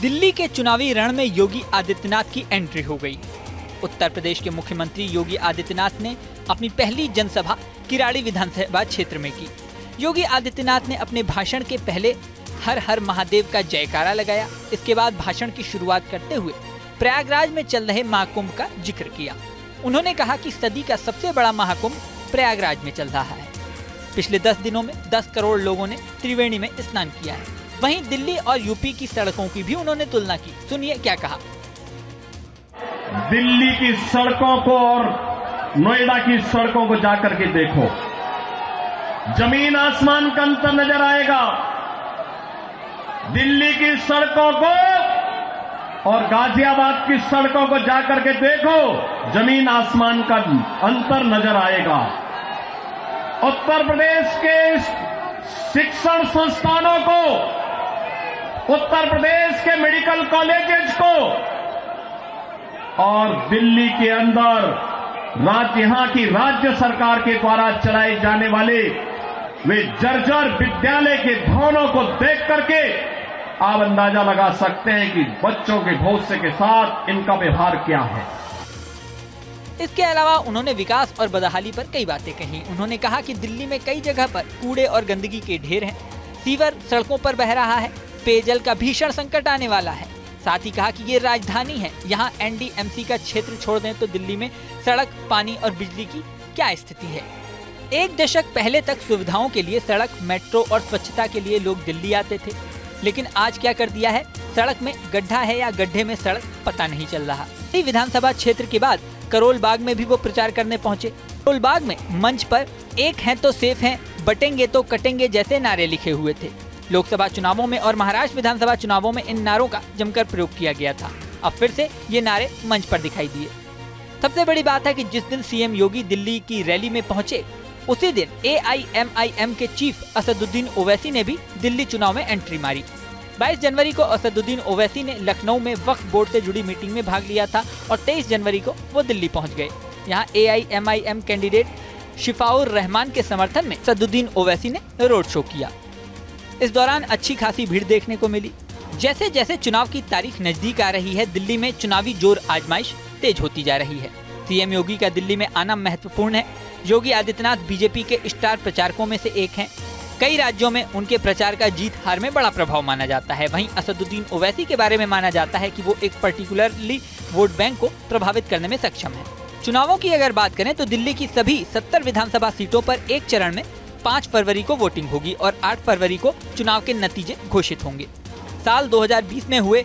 दिल्ली के चुनावी रण में योगी आदित्यनाथ की एंट्री हो गई। उत्तर प्रदेश के मुख्यमंत्री योगी आदित्यनाथ ने अपनी पहली जनसभा किराड़ी विधानसभा क्षेत्र में की। योगी आदित्यनाथ ने अपने भाषण के पहले हर हर महादेव का जयकारा लगाया। इसके बाद भाषण की शुरुआत करते हुए प्रयागराज में चल रहे महाकुंभ का जिक्र किया। उन्होंने कहा कि सदी का सबसे बड़ा महाकुंभ प्रयागराज में चल रहा है। पिछले 10 दिनों में 10 करोड़ लोगों ने त्रिवेणी में स्नान किया है। वहीं दिल्ली और यूपी की सड़कों की भी उन्होंने तुलना की। सुनिए क्या कहा। दिल्ली की सड़कों को और नोएडा की सड़कों को जाकर के देखो, जमीन आसमान का अंतर नजर आएगा। दिल्ली की सड़कों को और गाजियाबाद की सड़कों को जाकर के देखो, जमीन आसमान का अंतर नजर आएगा। उत्तर प्रदेश के शिक्षण संस्थानों को, उत्तर प्रदेश के मेडिकल कॉलेजेस को और दिल्ली के अंदर यहां की राज्य सरकार के द्वारा चलाए जाने वाले वे जर्जर विद्यालय के भवनों को देख करके आप अंदाजा लगा सकते हैं कि बच्चों के भविष्य के साथ इनका व्यवहार क्या है। इसके अलावा उन्होंने विकास और बदहाली पर कई बातें कही। उन्होंने कहा कि दिल्ली में कई जगह पर कूड़े और गंदगी के ढेर हैं, सीवर सड़कों पर बह रहा है, पेयजल का भीषण संकट आने वाला है। साथ ही कहा कि ये राजधानी है, यहाँ एनडीएमसी का क्षेत्र छोड़ दें तो दिल्ली में सड़क, पानी और बिजली की क्या स्थिति है। एक दशक पहले तक सुविधाओं के लिए सड़क, मेट्रो और स्वच्छता के लिए लोग दिल्ली आते थे, लेकिन आज क्या कर दिया है, सड़क में गड्ढा है या गड्ढे में सड़क पता नहीं चल रहा। विधानसभा क्षेत्र के बाद करोल बाग में भी वो प्रचार करने पहुंचे। करोल बाग में मंच पर एक हैं तो सेफ हैं, बटेंगे तो कटेंगे जैसे नारे लिखे हुए थे। लोकसभा चुनावों में और महाराष्ट्र विधानसभा चुनावों में इन नारों का जमकर प्रयोग किया गया था। अब फिर से ये नारे मंच पर दिखाई दिए। सबसे बड़ी बात है कि जिस दिन सीएम योगी दिल्ली की रैली में पहुंचे, उसी दिन AIMIM के चीफ असदुद्दीन ओवैसी ने भी दिल्ली चुनाव में एंट्री मारी। 22 जनवरी को असदुद्दीन ओवैसी ने लखनऊ में वक्फ बोर्ड से जुड़ी मीटिंग में भाग लिया था और 23 जनवरी को वो दिल्ली पहुंच गए। यहाँ AIMIM कैंडिडेट शिफाउर रहमान के समर्थन में असदुद्दीन ओवैसी ने रोड शो किया। इस दौरान अच्छी खासी भीड़ देखने को मिली। जैसे जैसे चुनाव की तारीख नजदीक आ रही है, दिल्ली में चुनावी जोर आजमाइश तेज होती जा रही है। सीएम योगी का दिल्ली में आना महत्वपूर्ण है। योगी आदित्यनाथ बीजेपी के स्टार प्रचारकों में से एक हैं। कई राज्यों में उनके प्रचार का जीत हार में बड़ा प्रभाव माना जाता है। वहीं असदुद्दीन ओवैसी के बारे में माना जाता है कि वो एक पर्टिकुलरली वोट बैंक को प्रभावित करने में सक्षम है। चुनावों की अगर बात करें तो दिल्ली की सभी 70 विधानसभा सीटों पर एक चरण में 5 फरवरी को वोटिंग होगी और 8 फरवरी को चुनाव के नतीजे घोषित होंगे। साल 2020 में हुए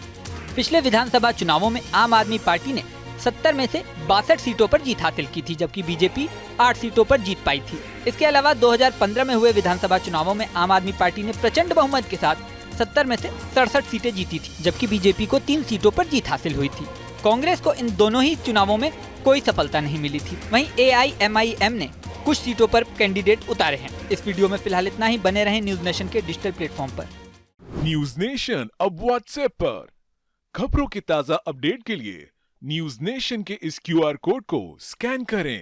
पिछले विधानसभा चुनावों में आम आदमी पार्टी ने 70 में से 62 सीटों पर जीत हासिल की थी, जबकि बीजेपी 8 सीटों पर जीत पाई थी। इसके अलावा 2015 में हुए विधानसभा चुनावों में आम आदमी पार्टी ने प्रचंड बहुमत के साथ 70 में से 67 सीटें जीती थी, जबकि बीजेपी को 3 सीटों पर जीत हासिल हुई थी। कांग्रेस को इन दोनों ही चुनावों में कोई सफलता नहीं मिली थी। वहीं AIMIM ने कुछ सीटों पर कैंडिडेट उतारे हैं। इस वीडियो में फिलहाल इतना ही। बने रहें न्यूज नेशन के डिजिटल प्लेटफॉर्म पर। न्यूज नेशन अब व्हाट्सएप पर खबरों की ताजा अपडेट के लिए न्यूज नेशन के इस QR कोड को स्कैन करें।